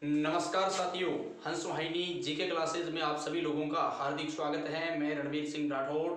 नमस्कार साथियों, हंस वाहिनी जीके क्लासेज में आप सभी लोगों का हार्दिक स्वागत है। मैं रणवीर सिंह राठौड़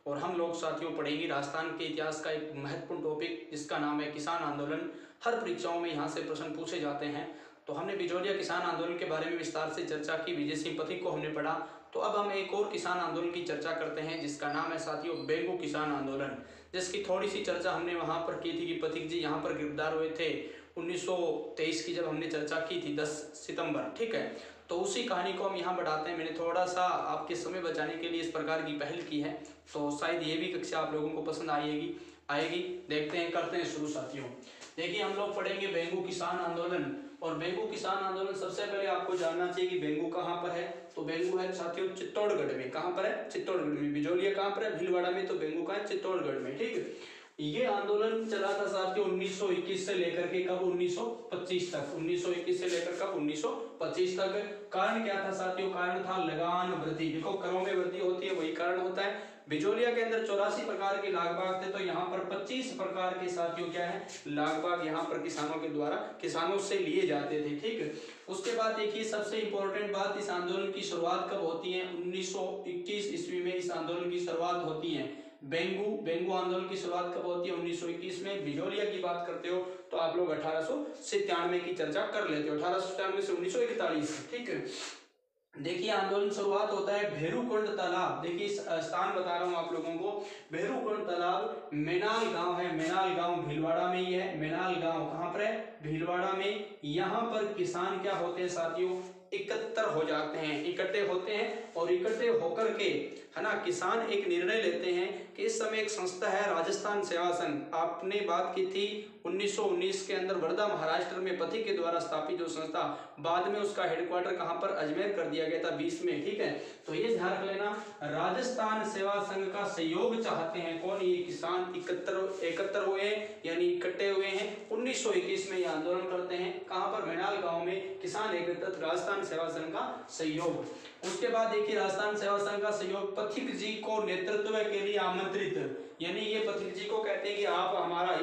और हम लोग साथियों पढ़ेंगे राजस्थान के इतिहास का एक महत्वपूर्ण टॉपिक जिसका नाम है किसान आंदोलन। हर परीक्षाओं में यहाँ से प्रश्न पूछे जाते हैं। तो हमने बिजोलिया किसान आंदोलन के बारे में विस्तार से चर्चा की, विजय सिंह पथिक को हमने पढ़ा। तो अब हम एक और किसान आंदोलन की चर्चा करते हैं जिसका नाम है साथियों बेंगू किसान आंदोलन, जिसकी थोड़ी सी चर्चा हमने वहाँ पर की थी कि पथिक जी यहाँ पर गिरफ्तार हुए थे 1923 की, जब हमने चर्चा की थी 10 सितंबर। ठीक है, तो उसी कहानी को हम यहाँ बढ़ाते हैं। मैंने थोड़ा सा आपके समय बचाने के लिए इस प्रकार की पहल की है, तो शायद ये भी कक्षा आप लोगों को पसंद आएगी। देखते हैं, करते हैं शुरू साथियों। देखिए, हम लोग पढ़ेंगे बेंगू किसान आंदोलन। और बेंगू किसान आंदोलन सबसे पहले आपको जानना चाहिए कि बेंगू कहाँ पर है। तो बेंगू है साथियों चित्तौड़गढ़ में। कहाँ पर है? चित्तौड़गढ़ में। बिजोलिया कहाँ पर है? भीलवाड़ा में। तो बेंगू का है चित्तौड़गढ़ में। ठीक है, ये आंदोलन चला था साथियों 1921 से लेकर के कब 1925 तक। 1921 से लेकर कब 1925 तक। कारण क्या था साथियों? कारण था लगान वृद्धि। देखो, करों में वृद्धि होती है, वही कारण होता है। बिजोलिया के अंदर 84 प्रकार के लाग बाग थे, तो यहाँ पर 25 प्रकार के साथियों क्या है लाग बाग यहाँ पर किसानों के द्वारा किसानों से लिए जाते थे। ठीक है, उसके बाद देखिए सबसे इंपॉर्टेंट बात, इस आंदोलन की शुरुआत कब होती है? 1921 ईस्वी में इस आंदोलन की शुरुआत होती है। बेंगू आंदोलन की शुरुआत कब होती है? 1921 में। बिजोलिया की बात करते हो तो आप लोग 1897 की चर्चा कर लेते हो, 1897 से 1941। ठीक है, देखिए आंदोलन शुरुआत होता है भेरूकुंड तालाब। देखिए स्थान बता रहा हूं आप लोगों को। भेरूकुंड तालाब मेनाल गांव है। मेनाल गांव भीलवाड़ा में ही है। मेनाल गांव कहां पर है? भीलवाड़ा में। यहां पर किसान क्या होते हैं साथियों? इकट्ठा हो जाते हैं, इकट्ठे होते हैं और इकट्ठे होकर के है ना किसान एक निर्णय लेते हैं कि इस समय एक संस्था है राजस्थान सेवा संघ। आपने बात की थी 1919 के अंदर वर्धा महाराष्ट्र में पथिक के द्वारा स्थापित जो संस्था, बाद में उसका हेडक्वार्टर कहां पर अजमेर कर दिया गया था 20 में। ठीक है, तो ये ध्यान रख लेना, राजस्थान सेवा संघ का सहयोग चाहते हैं कौन? ये किसान एकत्र हुए यानी इकट्ठे हुए हैं 1921 में। ये आंदोलन करते हैं कहां पर? मेनाल गांव में। किसान एकत्रित, राजस्थान सेवा संघ का सहयोग। उसके बाद देखिए राजस्थान सेवा संघ का सहयोग पथिक जी को नेतृत्व के लिए आमंत्रित, यानी ये पथिक जी को कहते हैं कि आप हमारा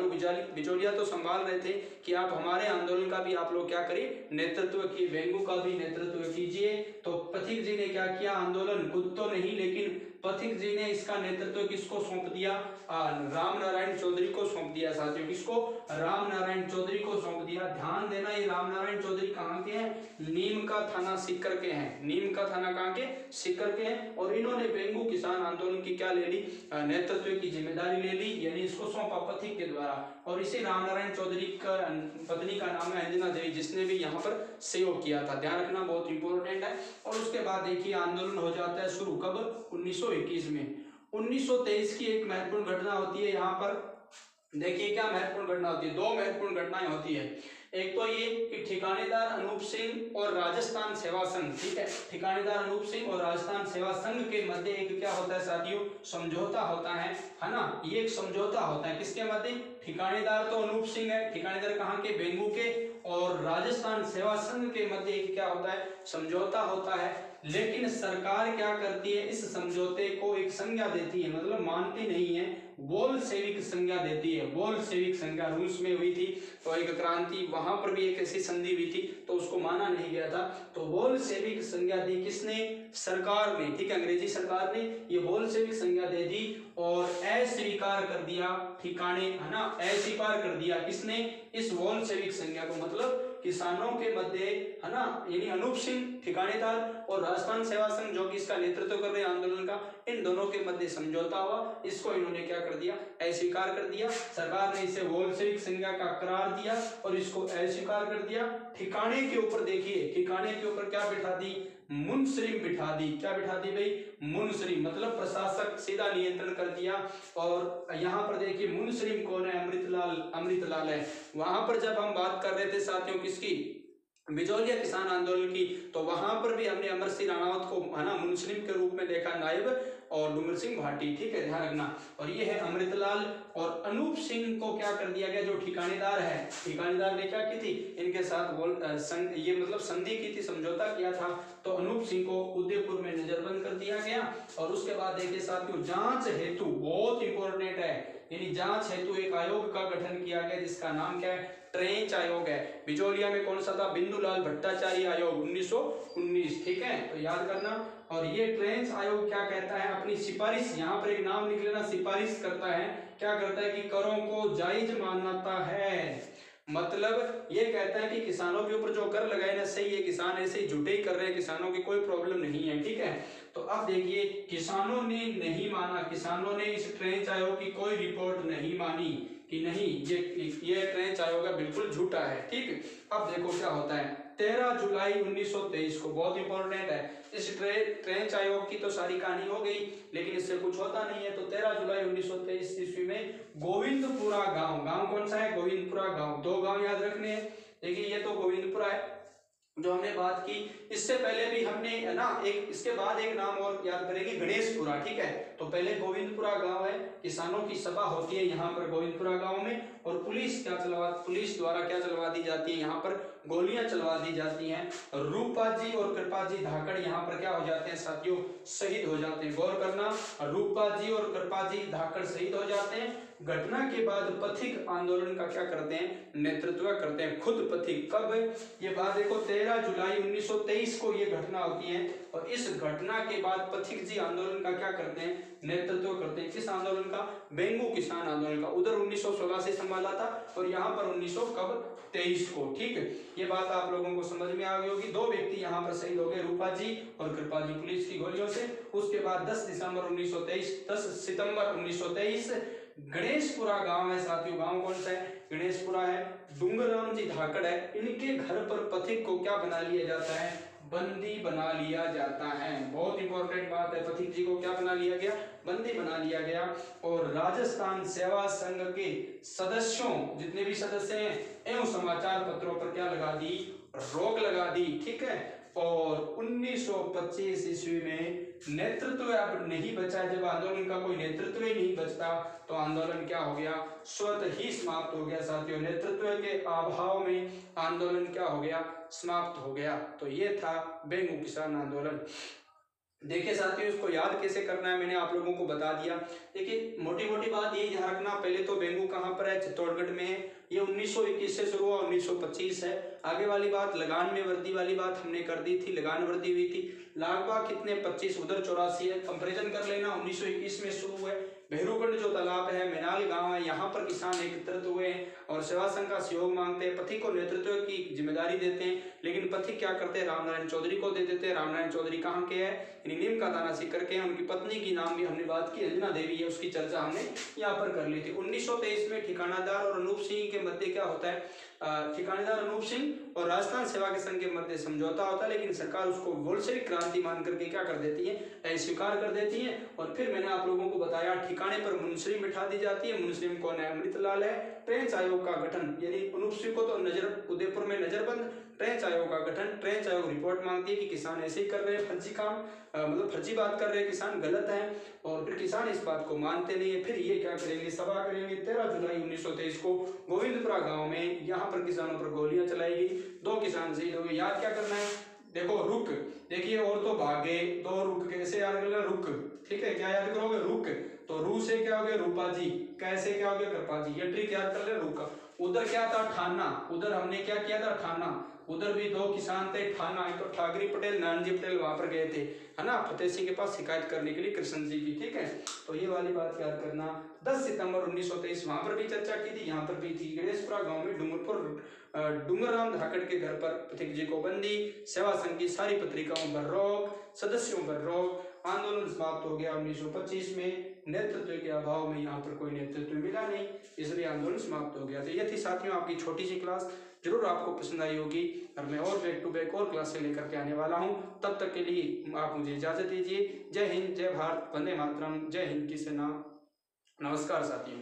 बिजोलिया तो संभाल रहे थे कि आप हमारे आंदोलन का भी आप लोग क्या करिए नेतृत्व की, बेंगू का भी नेतृत्व कीजिए। तो पथिक जी ने क्या किया? आंदोलन खुद तो नहीं, लेकिन पथिक जी ने इसका नेतृत्व किसको सौंप दिया? राम नारायण चौधरी को सौंप दिया साथियों। किसको? राम नारायण चौधरी को सौंप दिया। ध्यान देना, ये राम नारायण चौधरी कहाँ के हैं? नीम का थाना सीकर के हैं। नीम का थाना कहाँ के? सीकर के हैं। और इन्होंने बेंगू किसान आंदोलन की क्या ले ली? नेतृत्व की जिम्मेदारी ले ली, यानी इसको सौंपा पथिक के द्वारा। और इसी राम नारायण चौधरी का पत्नी का नाम है अंजना देवी, जिसने भी यहाँ पर सहयोग किया था। ध्यान रखना, बहुत इंपॉर्टेंट है। और उसके बाद देखिए आंदोलन हो जाता है शुरू कब? 1921 में। 1923 की एक महत्वपूर्ण घटना होती है यहाँ पर। देखिए क्या महत्वपूर्ण घटना होती है? दो महत्वपूर्ण घटनाएं होती है। एक तो ये कि ठिकानेदार अनूप सिंह और राजस्थान सेवा संघ, ठीक है, ठिकानेदार अनूप सिंह और राजस्थान सेवा संघ के मध्य एक क्या होता है साथियों? समझौता होता है ना। ये एक समझौता होता है किसके मध्य? ठिकानेदार तो अनूप सिंह है, ठिकानेदार कहाँ के? बेंगू के। और राजस्थान सेवा संघ के मध्य एक क्या होता है? समझौता होता है। लेकिन सरकार क्या करती है? इस समझौते को एक संज्ञा देती है, मतलब मानती नहीं है, बोल्शेविक संज्ञा देती है। बोल्शेविक संज्ञा रूस में हुई थी, तो एक क्रांति, वहां पर भी एक ऐसी संधि हुई थी, तो उसको माना नहीं गया था। तो बोल्शेविक संज्ञा दी किसने? सरकार ने। ठीक है, अंग्रेजी सरकार ने ये बोल्शेविक संज्ञा दे दी और अस्वीकार कर दिया ठिकाने, है ना, अस्वीकार कर दिया किसने? इस बोल्शेविक संज्ञा को। मतलब किसानों के मध्य, है ना, यानी अनूप सिंह ठिकानेदार और राजस्थान सेवा संघ जो कि इसका नेतृत्व कर रहे हैं आंदोलन का, इन दोनों के मध्य समझौता हुआ। इसको इन्होंने क्या कर दिया? अस्वीकार कर दिया। सरकार ने इसे बोल्शेविक संज्ञा का करार दिया और इसको अस्वीकार कर दिया। ठिकाने के ऊपर देखिए, ठिकाने के ऊपर क्या बिठा दी? मुनसरिम बिठा दी। क्या बिठा दी भाई? मुनसरिम, मतलब प्रशासक, सीधा नियंत्रण कर दिया। और यहाँ पर देखिए मुनसरिम कौन है? अमृतलाल है। वहां पर जब हम बात कर रहे थे साथियों किसकी? बिजोलिया किसान आंदोलन की, तो वहां पर भी हमने अमर सिंह राणावत को, है ना, मुनसरिम के रूप में देखा, नायब। और डूंगर सिंह भाटी, ठीक है, ध्यान रखना। और ये है अमृतलाल और अनूप सिंह को क्या कर दिया गया, जो ठिकानेदार है, ठिकानेदार ने क्या की थी, इनके साथ ये मतलब संधि की थी, समझौता किया था। तो अनूप सिंह को उदयपुर में नजरबंद कर दिया गया। और उसके बाद देखिए साथियों, जांच हेतु बहुत इंपॉर्टेंट है, यानी जांच हेतु एक आयोग का गठन किया गया जिसका नाम क्या है, ट्रेंच आयोग है। बिजोलिया में कौन सा था, बिंदुलाल भट्टाचार्य आयोग 1919, ठीक है, तो याद करना। और ये ट्रेंच आयोग क्या कहता है, अपनी सिफारिश, यहाँ पर एक नाम लिख लेना, सिफारिश करता है, क्या करता है कि करों को जायज मानता है। मतलब ये कहता है कि किसानों के ऊपर जो कर लगाए ना सही है, किसान ऐसे ही झूठे ही कर रहे हैं, किसानों की कोई प्रॉब्लम नहीं है, ठीक है। तो अब देखिए किसानों ने नहीं माना, किसानों ने इस ट्रेंच आयोग की कोई रिपोर्ट नहीं मानी कि नहीं ये ट्रेंच आयोग बिल्कुल झूठा है, ठीक। अब देखो क्या होता है, 13 जुलाई 1923 को, बहुत इंपॉर्टेंट है, इस ट्रेंच आयोग की तो सारी कहानी हो गई, लेकिन इससे कुछ होता नहीं है। तो 13 जुलाई 1923 ईस्वी में गोविंदपुरा गांव, गांव कौन सा है, गोविंदपुरा गांव, दो गांव याद रखने हैं। देखिए ये तो गोविंदपुरा है जो हमने बात की, इससे पहले भी हमने ना एक, इसके बाद एक नाम और याद करेंगे, गणेशपुरा, ठीक है। तो पहले गोविंदपुरा गांव है, किसानों की सभा होती है यहाँ पर गोविंदपुरा गांव में, और पुलिस द्वारा क्या चलवा दी जाती है, यहाँ पर गोलियां चलवा दी जाती हैं। रूपा जी और कृपा जी धाकड़ यहाँ पर क्या हो जाते हैं साथियों, शहीद हो जाते हैं। गौर करना, रूपा जी और कृपा जी धाकड़ शहीद हो जाते हैं। घटना के बाद पथिक आंदोलन का क्या करते हैं, नेतृत्व करते हैं, खुद पथिक। कब, ये बात देखो 13 जुलाई 1923 को ये घटना होती है, और इस घटना के बाद पथिक जी आंदोलन का क्या करते हैं, नेतृत्व करते हैं। किस आंदोलन का, बेंगू किसान आंदोलन का। उधर 1916 से संभाला था और यहाँ पर 1923 को, ठीक है। ये बात आप लोगों को समझ में आ गई होगी। दो व्यक्ति यहाँ पर शहीद हो गए, रूपा जी और कृपा जी, पुलिस की गोलियों से। उसके बाद 10 सितंबर 1923 गणेशपुरा गांव है साथियों, गांव कौन सा है, गणेशपुरा है, डूंगरराम जी धाकड़ है, इनके घर पर पथिक को क्या बना लिया जाता है, बंदी बना लिया जाता है। बहुत इंपॉर्टेंट बात है, पथिक जी को क्या बना लिया गया, बंदी बना लिया गया। और राजस्थान सेवा संघ के सदस्यों, जितने भी सदस्य हैं, एवं समाचार पत्रों पर क्या लगा दी, रोक लगा दी, ठीक है। और 1925 ईस्वी में नेतृत्व अब नहीं बचा, जब आंदोलन का कोई नेतृत्व ही नहीं बचता तो आंदोलन क्या हो गया, स्वतः ही समाप्त हो गया साथियों। नेतृत्व के अभाव में आंदोलन क्या हो गया, समाप्त हो गया। तो ये था बेंगू किसान आंदोलन। देखिए साथियों, इसको याद कैसे करना है मैंने आप लोगों को बता दिया। देखिए मोटी मोटी बात ये ध्यान रखना, पहले तो बेंगू कहाँ पर है, चित्तौड़गढ़ में है। ये 1921 से शुरू हुआ, 1925 है। आगे वाली बात लगान में वर्दी वाली बात हमने कर दी थी, लगान वर्दी हुई थी लगभग कितने 25, उधर 84 है। कंपेरिजन कर लेना, 1921 में शुरू हुए। भैरूगढ़ जो तालाब है, मैनाल गांव है, यहाँ पर किसान एकत्रित हुए हैं और सेवा संघ का सहयोग मांगते हैं। पथिक को नेतृत्व की जिम्मेदारी देते हैं, लेकिन पथिक क्या करते हैं, रामनारायण चौधरी को दे देते हैं। रामनारायण चौधरी कहाँ के हैं, नीम का दाना सीकर के हैं। उनकी पत्नी की नाम भी हमने बात की, अंजना देवी है, उसकी चर्चा हमने यहाँ पर कर ली थी। 1923 में ठिकानादार और अनूप सिंह के मध्य क्या होता है, ठिकानेदार अनूप सिंह और राजस्थान सेवा के संघ के मध्य समझौता होता है, लेकिन सरकार उसको बोल्शेविक क्रांति मान करके क्या कर देती है, स्वीकार कर देती है। और फिर मैंने आप लोगों को बताया ठिकाने पर मुंसलिम बिठा दी जाती है। मुंसलिम कौन है, अमृतलाल है। ट्रेंच आयोग का गठन, यानी अनूप सिंह को तो उदयपुर में नजरबंद, ट्रेंच आयोग का गठन। ट्रेंच आयोग रिपोर्ट मांगती है कि किसान ऐसे ही कर रहे हैं, फर्जी काम, मतलब फर्जी बात कर रहे हैं, किसान गलत है। और फिर किसान इस बात को मानते नहीं है। फिर ये क्या करेंगे, सभा करेंगे 13 जुलाई 1923 को गोविंदपुरा गांव में। यहाँ पर किसानों पर गोलियां चलाई गई, 2 किसान शहीद हो गए। याद क्या करना है, देखो रुक, देखिए और तो भागे, 2 रुक कैसे याद करना, रुक, ठीक है। क्या याद करोगे, रुक, तो रू से क्या हो गया, रूपा जी, कैसे क्या हो गया, कृपा जी। ये ट्रिक याद कर ले, रुक। उधर क्या था, ठाना, उधर हमने क्या किया था, ठाना। उधर भी 2 किसान थे, ठाना, एक तो ठाकरी पटेल, नानजी पटेल वहां पर गए थे, है ना, फतेह सिंह के पास शिकायत करने के लिए, कृष्ण जी की, ठीक है। तो ये वाली बात याद करना। 10 सितंबर 1923 वहां पर भी चर्चा की थी, यहाँ पर भी थी। गणेशपुरा गांव में डूंगरराम धाकड़ के घर पर पथिक जी को बंदी, सेवा संघ की सारी पत्रिकाओं पर रोक, सदस्यों पर रोक। आंदोलन समाप्त हो गया 1925 में। नेतृत्व के अभाव में यहाँ पर कोई नेतृत्व मिला नहीं, इसलिए आंदोलन समाप्त हो गया। तो ये थी साथियों आपकी छोटी सी क्लास, जरूर आपको पसंद आई होगी। और मैं और बैक टू बैक और क्लासें लेकर के आने वाला हूँ। तब तक के लिए आप मुझे इजाजत दीजिए। जय हिंद, जय भारत, वंदे मातरम, जय हिंद की सेना। नमस्कार साथियों।